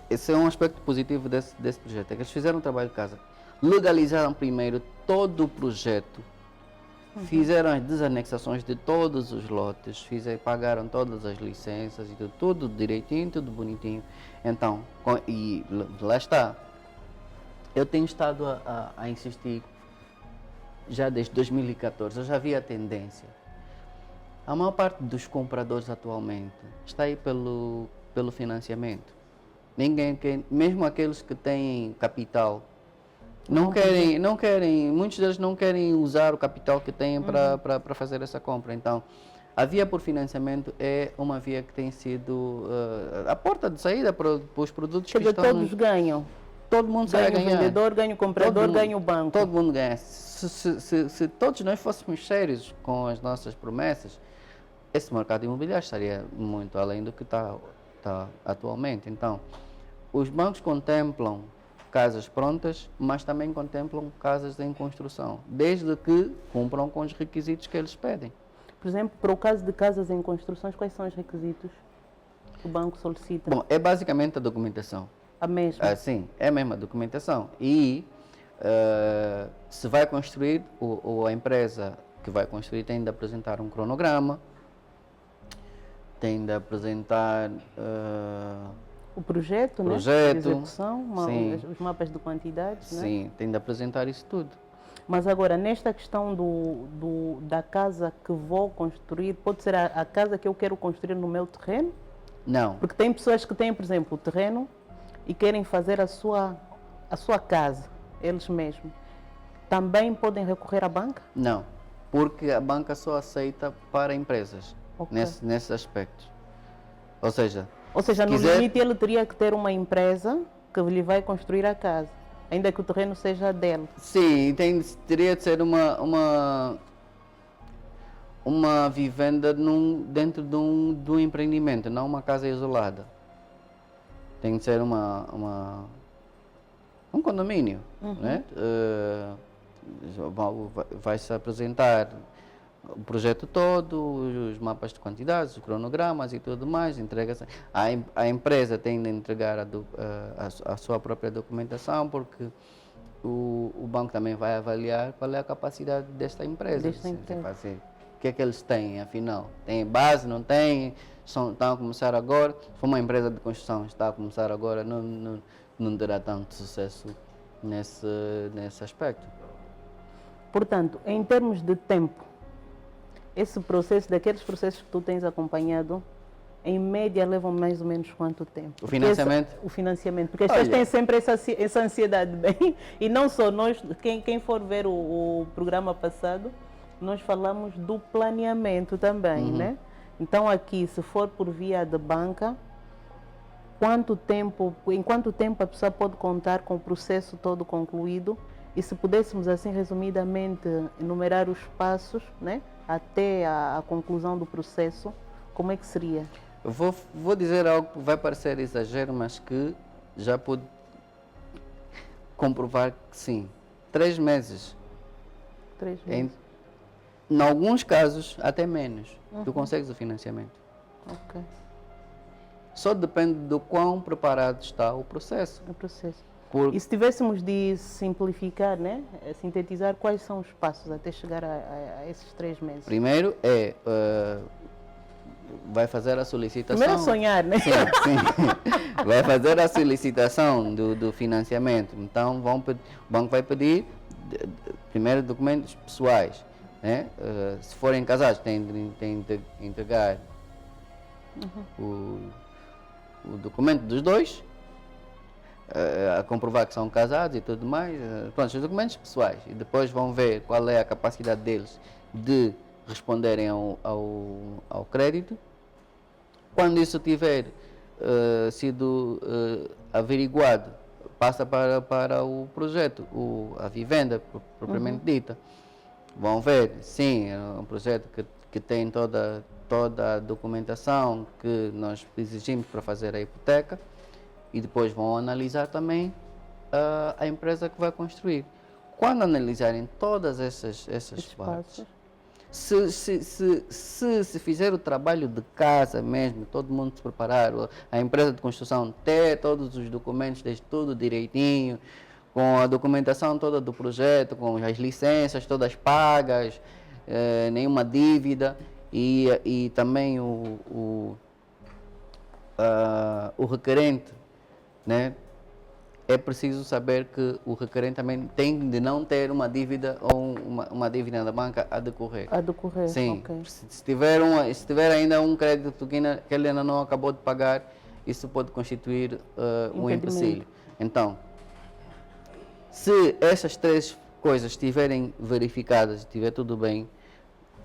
B: Esse é um aspecto positivo desse projeto, é que eles fizeram o trabalho de casa. Legalizaram primeiro todo o projeto, fizeram as desanexações de todos os lotes, pagaram todas as licenças e tudo direitinho, tudo bonitinho. Então, e lá está. Eu tenho estado a insistir já desde 2014, eu já vi a tendência. A maior parte dos compradores atualmente está aí pelo financiamento. Ninguém quer, mesmo aqueles que têm capital, não querem, muitos deles não querem usar o capital que têm para fazer essa compra. Então, a via por financiamento é uma via que tem sido a porta de saída para os produtos que estão...
A: todos ganham.
B: Todo mundo sai a ganhar.
A: Ganha o vendedor, ganha o comprador, ganha o banco.
B: Todo mundo ganha. Se todos nós fôssemos sérios com as nossas promessas, esse mercado imobiliário estaria muito além do que está atualmente. Então, os bancos contemplam casas prontas, mas também contemplam casas em construção, desde que cumpram com os requisitos que eles pedem.
A: Por exemplo, para o caso de casas em construções, quais são os requisitos que o banco solicita?
B: Bom, é basicamente a documentação.
A: A mesma?
B: Sim, é a mesma documentação. E se vai construir, ou a empresa que vai construir tem de apresentar um cronograma, tem de apresentar
A: o projeto, né? A execução, os mapas de quantidades, né?
B: Sim, tem de apresentar isso tudo.
A: Mas agora, nesta questão da casa que vou construir, pode ser a casa que eu quero construir no meu terreno?
B: Não.
A: Porque tem pessoas que têm, por exemplo, o terreno e querem fazer a sua casa, eles mesmos. Também podem recorrer à banca?
B: Não, porque a banca só aceita para empresas, nesses aspectos. Ou seja,
A: no limite ele teria que ter uma empresa que lhe vai construir a casa, ainda que o terreno seja dele.
B: Sim, teria de ser uma vivenda dentro de um empreendimento, não uma casa isolada. Tem de ser um condomínio, né? Vai-se apresentar o projeto todo, os mapas de quantidades, os cronogramas e tudo mais, entrega-se. A empresa tem de entregar a sua própria documentação, porque o banco também vai avaliar qual é a capacidade desta empresa. O que é que eles têm, afinal? Tem base, não tem? Estão a começar agora? Se for uma empresa de construção, está a começar agora, não terá tanto sucesso nesse aspecto.
A: Portanto, em termos de tempo, esse processo, daqueles processos que tu tens acompanhado, em média levam mais ou menos quanto tempo?
B: O financiamento?
A: O financiamento, porque as pessoas têm sempre essa ansiedade, bem, e não só nós, quem for ver o programa passado, nós falamos do planeamento também, né? Então aqui, se for por via de banca, em quanto tempo a pessoa pode contar com o processo todo concluído? E se pudéssemos assim resumidamente enumerar os passos, né, até a conclusão do processo, como é que seria?
B: Eu vou dizer algo que vai parecer exagero, mas que já pude comprovar que sim. 3 meses.
A: 3 meses.
B: Em alguns casos, até menos. Tu consegues o financiamento.
A: Ok.
B: Só depende do quão preparado está o processo.
A: E se tivéssemos de simplificar, né, sintetizar, quais são os passos até chegar a esses 3 meses?
B: Primeiro vai fazer a solicitação.
A: Primeiro sonhar, né?
B: Sim. Vai fazer a solicitação do financiamento. Então, o banco vai pedir primeiro documentos pessoais, né? Se forem casados, tem de entregar o documento dos dois, a comprovar que são casados e tudo mais. Pronto, os documentos pessoais. E depois vão ver qual é a capacidade deles de responderem ao crédito. Quando isso tiver sido averiguado, passa para o projeto, a vivenda propriamente dita. Vão ver, sim, é um projeto que tem toda a documentação que nós exigimos para fazer a hipoteca, e depois vão analisar também a empresa que vai construir. Quando analisarem todas essas partes, se fizer o trabalho de casa mesmo, todo mundo se preparar, a empresa de construção ter todos os documentos, desde tudo direitinho, com a documentação toda do projeto, com as licenças todas pagas, nenhuma dívida, e também o requerente, né? É preciso saber que o requerente também tem de não ter uma dívida ou uma dívida da banca a decorrer.
A: A decorrer,
B: sim.
A: ok.
B: Se tiver ainda um crédito que ele ainda não acabou de pagar, isso pode constituir um empecilho. Então, se essas 3 coisas estiverem verificadas e estiver tudo bem,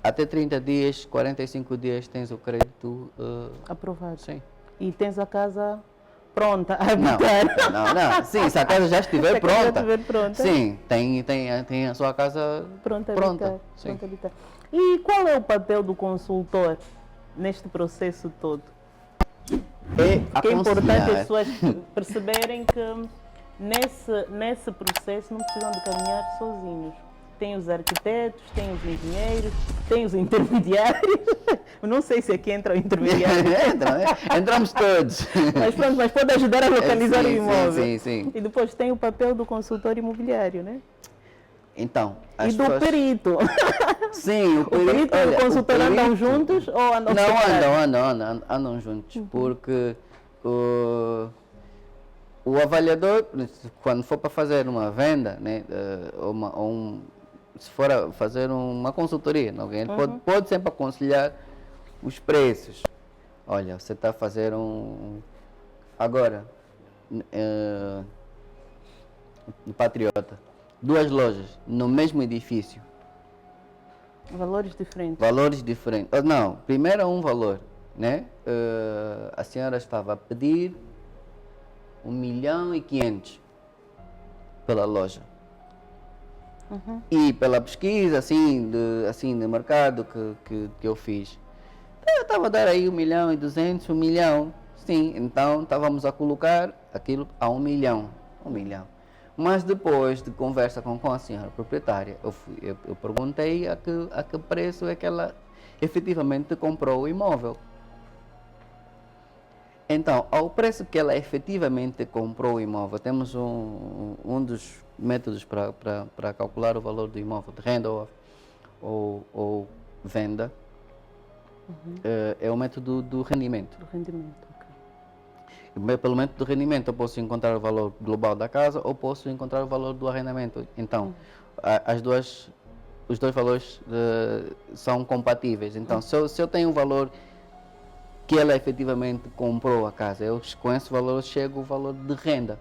B: até 30 dias, 45 dias tens o crédito
A: aprovado.
B: Sim.
A: E tens a casa pronta a habitar.
B: Não. Sim, se a casa já estiver pronta. Sim, tem a sua casa pronta. Sim.
A: Pronta a habitar. E qual é o papel do consultor neste processo todo?
B: É
A: importante as pessoas perceberem que nesse processo não precisam de caminhar sozinhos. Tem os arquitetos, tem os engenheiros, tem os intermediários. Não sei se aqui entra o intermediário.
B: Entramos todos.
A: Mas pode ajudar a localizar o imóvel.
B: Sim.
A: E depois tem o papel do consultor imobiliário, né?
B: Então,
A: e do perito.
B: Sim,
A: o perito e o consultor andam juntos ou andam separados?
B: Não, andam juntos, porque o avaliador, quando for para fazer uma venda, né, se for a fazer uma consultoria, alguém pode sempre aconselhar os preços. Olha, você está a fazer agora, no Patriota, 2 lojas no mesmo edifício.
A: Valores diferentes.
B: Não, primeiro um valor, né? A senhora estava a pedir 1.500.000 pela loja. E pela pesquisa assim de mercado que eu fiz, eu estava a dar aí 1.200.000, 1 milhão. Sim, então estávamos a colocar aquilo a 1 milhão. Mas depois de conversa com a senhora proprietária, eu perguntei a que preço é que ela efetivamente comprou o imóvel. Então, ao preço que ela efetivamente comprou o imóvel, temos um dos métodos para calcular o valor do imóvel, de renda ou venda, é o método do rendimento. Pelo método do rendimento, eu posso encontrar o valor global da casa ou posso encontrar o valor do arrendamento. Então, os dois valores são compatíveis. Então, se eu tenho um valor que ela efetivamente comprou a casa, com esse valor chega o valor de renda.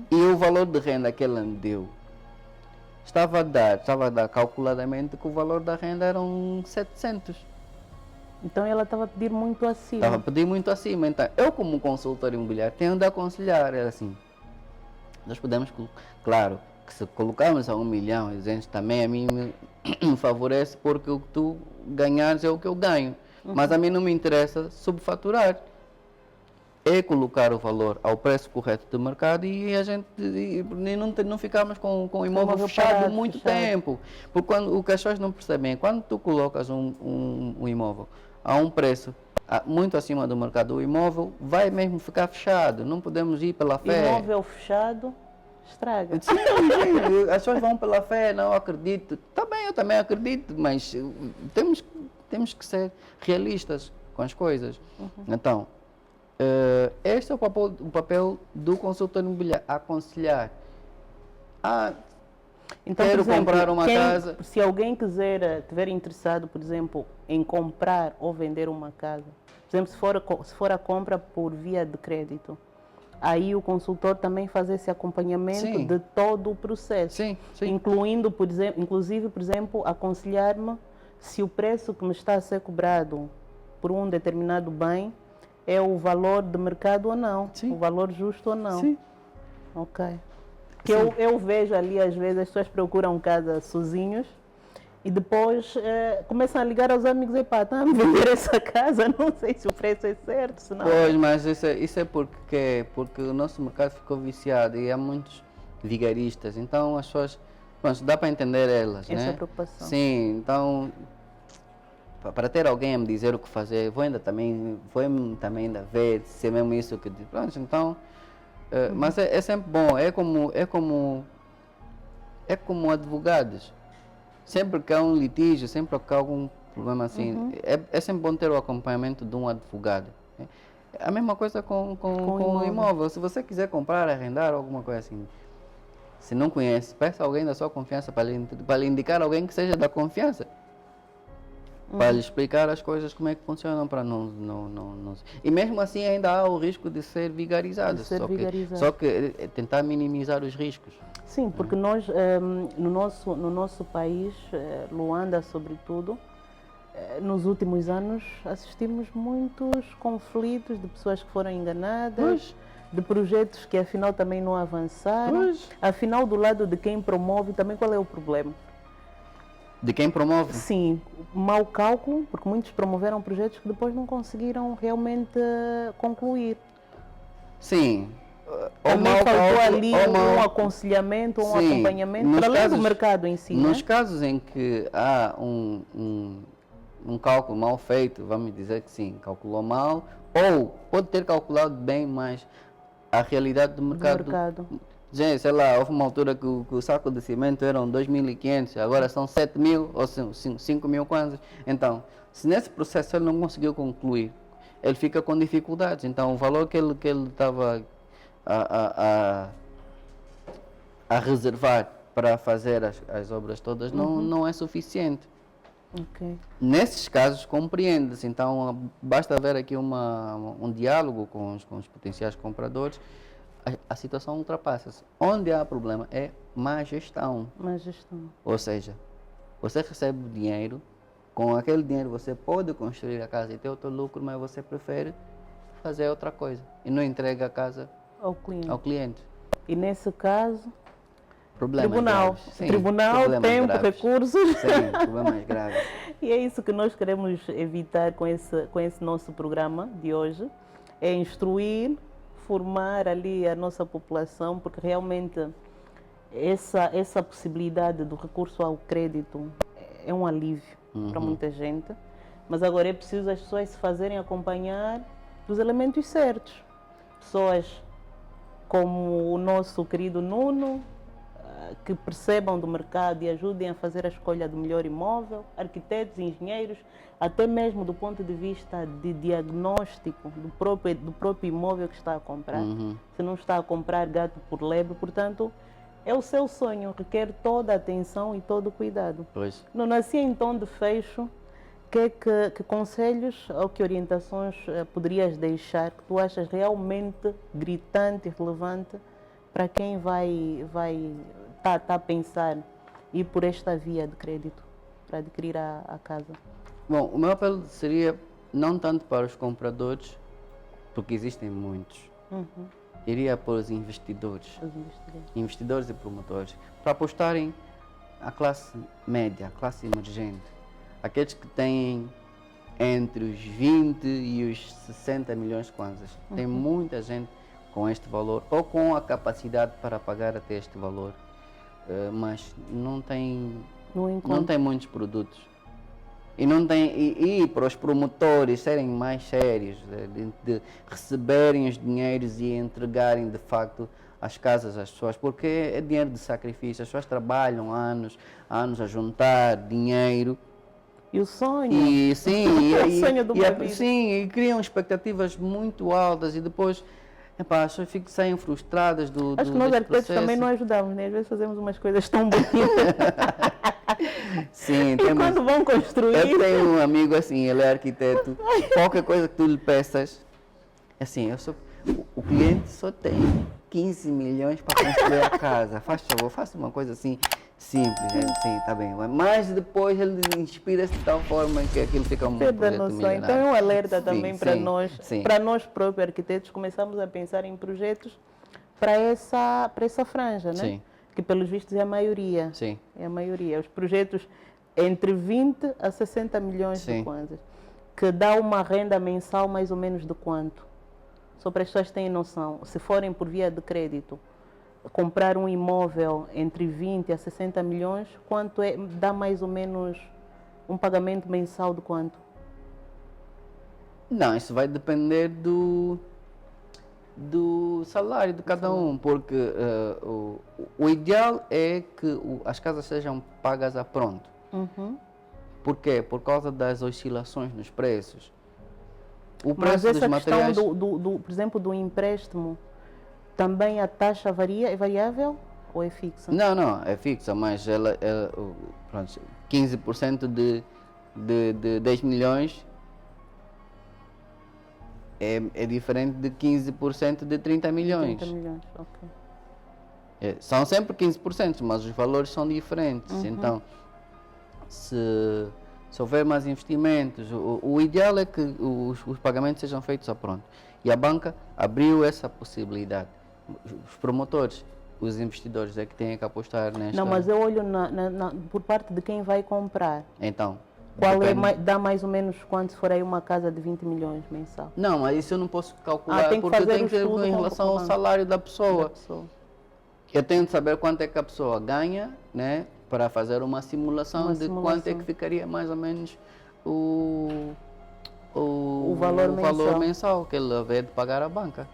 B: E o valor de renda que ela me deu estava a dar calculadamente que o valor da renda eram 700.
A: Então ela estava a pedir muito acima.
B: Estava a pedir muito acima. Então, eu como consultor imobiliário tenho de aconselhar. Era assim, nós podemos, claro, que se colocarmos a 1.200.000 também a mim me favorece, porque o que tu ganhares é o que eu ganho. Mas a mim não me interessa subfaturar. É colocar o valor ao preço correto do mercado e a gente não ficarmos com o imóvel fechado muito tempo. Porque o que as pessoas não percebem é quando tu colocas um imóvel a um preço muito acima do mercado, o imóvel vai mesmo ficar fechado. Não podemos ir pela fé.
A: Imóvel fechado estraga.
B: Sim, as pessoas vão pela fé, não acredito. Tá bem, eu também acredito, mas temos que ser realistas com as coisas. Então, este é o papel do consultor imobiliário, aconselhar.
A: Então,
B: quero
A: por exemplo,
B: comprar uma casa.
A: Se alguém estiver interessado, por exemplo, em comprar ou vender uma casa, por exemplo, se for a compra por via de crédito, aí o consultor também faz esse acompanhamento de todo o processo,
B: sim.
A: incluindo, inclusive, por exemplo, aconselhar-me se o preço que me está a ser cobrado por um determinado bem é o valor de mercado ou não,
B: Sim.
A: o valor justo ou não.
B: Sim.
A: Ok. Que eu vejo ali, às vezes, as pessoas procuram casa sozinhos e depois começam a ligar aos amigos e pá, está a me vender essa casa, não sei se o preço é certo, se não.
B: Pois, mas isso é porque o nosso mercado ficou viciado e há muitos vigaristas, então as pessoas, pronto, dá para entender elas,
A: Essa
B: né?
A: preocupação.
B: Sim, então para ter alguém a me dizer o que fazer, vou também ainda ver se é mesmo isso que diz. Pronto, então, mas é sempre bom, é como advogados. Sempre que há um litígio, sempre que há algum problema assim, é sempre bom ter o acompanhamento de um advogado. Né? A mesma coisa com o imóvel. Se você quiser comprar, arrendar, alguma coisa assim, se não conhece, peça alguém da sua confiança para lhe indicar alguém que seja da confiança. Para lhe explicar as coisas, como é que funcionam, para não. E mesmo assim ainda há o risco de ser vigarizado. Só que tentar minimizar os riscos.
A: Sim, porque nós, no nosso país, Luanda sobretudo, nos últimos anos assistimos muitos conflitos de pessoas que foram enganadas, de projetos que afinal também não avançaram. Afinal, do lado de quem promove, também qual é o problema?
B: De quem promove?
A: Sim, mau cálculo, porque muitos promoveram projetos que depois não conseguiram realmente concluir.
B: Sim.
A: Também faltou ali um aconselhamento, um acompanhamento, para além do mercado em si.
B: Nos casos em que há um cálculo mal feito, vamos dizer que sim, calculou mal, ou pode ter calculado bem, mas a realidade do mercado. Gente, sei lá, houve uma altura que o saco de cimento eram 2.500, agora são 7.000 ou 5.000 kwanzas. Então, se nesse processo ele não conseguiu concluir, ele fica com dificuldades. Então, o valor que ele estava a reservar para fazer as obras todas não é suficiente.
A: Okay.
B: Nesses casos, compreende-se. Então, basta haver aqui um diálogo com os potenciais compradores. A situação ultrapassa-se. Onde há problema é má gestão.
A: Má gestão.
B: Ou seja, você recebe o dinheiro, com aquele dinheiro você pode construir a casa e ter outro lucro, mas você prefere fazer outra coisa e não entrega a casa ao cliente.
A: E nesse caso,
B: tribunal.
A: Sim, tribunal, tempo,
B: graves.
A: Recursos.
B: Sim, problemas graves.
A: E é isso que nós queremos evitar com esse nosso programa de hoje, é instruir, formar ali a nossa população, porque realmente essa possibilidade do recurso ao crédito é um alívio para muita gente, mas agora é preciso as pessoas se fazerem acompanhar dos elementos certos. Pessoas como o nosso querido Nuno, que percebam do mercado e ajudem a fazer a escolha do melhor imóvel, arquitetos, engenheiros, até mesmo do ponto de vista de diagnóstico do próprio imóvel que está a comprar. Se não está a comprar gato por lebre, portanto, é o seu sonho, requer toda a atenção e todo o cuidado.
B: Pois.
A: Não nasci em tom de fecho, que conselhos ou que orientações poderias deixar que tu achas realmente gritante e relevante para quem vai tá a pensar ir por esta via de crédito para adquirir a casa?
B: Bom, o meu apelo seria não tanto para os compradores, porque existem muitos. Iria para os investidores. Investidores e promotores, para apostarem a classe média, a classe emergente, aqueles que têm entre os 20 e os 60 milhões de kwanzas. Tem muita gente com este valor ou com a capacidade para pagar até este valor, mas não tem muitos produtos. E para os promotores serem mais sérios, de receberem os dinheiros e entregarem de facto as casas às pessoas, porque é dinheiro de sacrifício, as pessoas trabalham anos a juntar dinheiro.
A: E o sonho?
B: E sim,
A: o sonho de uma vida.
B: Sim, e criam expectativas muito altas e depois as pessoas saem frustradas
A: Acho que nós arquitetos também não ajudamos, né? Às vezes fazemos umas coisas tão bonitas.
B: Sim,
A: e quando vão construir...
B: Eu tenho um amigo assim, ele é arquiteto, qualquer coisa que tu lhe peças, assim, o cliente só tem 15 milhões para construir a casa, faz favor, faça uma coisa assim, simples, sim, está bem. Mas depois ele inspira-se de tal forma que aquilo fica um
A: Perde a
B: projeto
A: noção.
B: milionário.
A: Então é um alerta
B: Sim,
A: também
B: sim.
A: para nós próprios arquitetos, começamos a pensar em projetos para essa franja, né?
B: Sim.
A: Que pelos vistos é a maioria.
B: Sim.
A: É a maioria. Os projetos entre 20 a 60 milhões de
B: Sim.
A: kwanzas, que dá uma renda mensal mais ou menos de quanto? Só para as pessoas terem noção. Se forem por via de crédito, comprar um imóvel entre 20 a 60 milhões, quanto é? Dá mais ou menos um pagamento mensal de quanto?
B: Não, isso vai depender do salário de cada um, porque o ideal é que as casas sejam pagas a pronto.
A: Uhum.
B: Por quê? Por causa das oscilações nos preços. O
A: Mas
B: preço dos
A: essa questão,
B: materiais...
A: por exemplo, do empréstimo, também a taxa varia, é variável ou é fixa?
B: Não, é fixa, mas pronto, 15% de 10 milhões é diferente de 15% de 30 milhões.
A: 30 milhões, ok.
B: São sempre 15%, mas os valores são diferentes. Então, se houver mais investimentos, o ideal é que os pagamentos sejam feitos a pronto. E a banca abriu essa possibilidade. Os promotores, os investidores é que têm que apostar nesta...
A: Não, mas eu olho por parte de quem vai comprar.
B: Então,
A: Qual
B: depende...
A: dá mais ou menos quanto se for aí uma casa de 20 milhões mensal?
B: Não, mas isso eu não posso calcular,
A: tem que
B: porque
A: fazer
B: tem
A: o
B: que ver
A: estudo
B: em
A: com
B: relação
A: o
B: ao
A: banco.
B: salário da pessoa.
A: Da pessoa.
B: Eu tenho de saber quanto é que a pessoa ganha, né, para fazer uma simulação de quanto é que ficaria mais ou menos o valor mensal que ele vai de pagar à banca.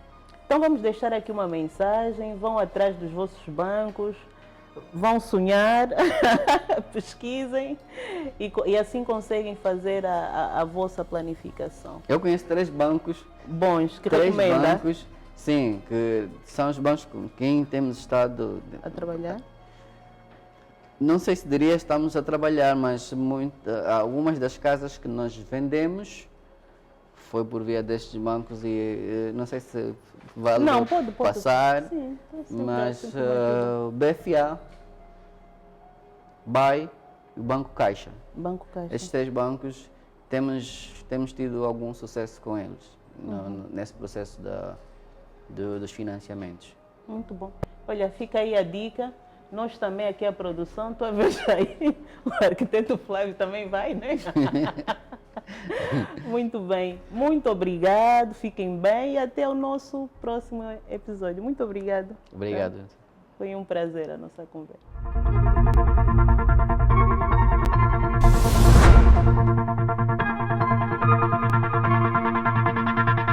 A: Então vamos deixar aqui uma mensagem, vão atrás dos vossos bancos, vão sonhar, pesquisem e assim conseguem fazer a vossa planificação.
B: Eu conheço 3 bancos
A: Bons, que
B: 3
A: recomenda
B: bancos, sim, que são os bancos com quem temos estado
A: a trabalhar?
B: Não sei se diria estamos a trabalhar, mas algumas das casas que nós vendemos foi por via destes bancos e não sei se vale
A: pode
B: passar,
A: sim,
B: mas BFA, BAE e o Banco Caixa.
A: Banco Caixa.
B: Estes 3 bancos temos tido algum sucesso com eles nesse processo dos financiamentos.
A: Muito bom. Olha, fica aí a dica. Nós também aqui a produção, tu a ver aí, o arquiteto Flávio também vai, né? Muito bem. Muito obrigado, fiquem bem e até o nosso próximo episódio. Muito obrigado.
B: Obrigado.
A: Foi um prazer a nossa conversa.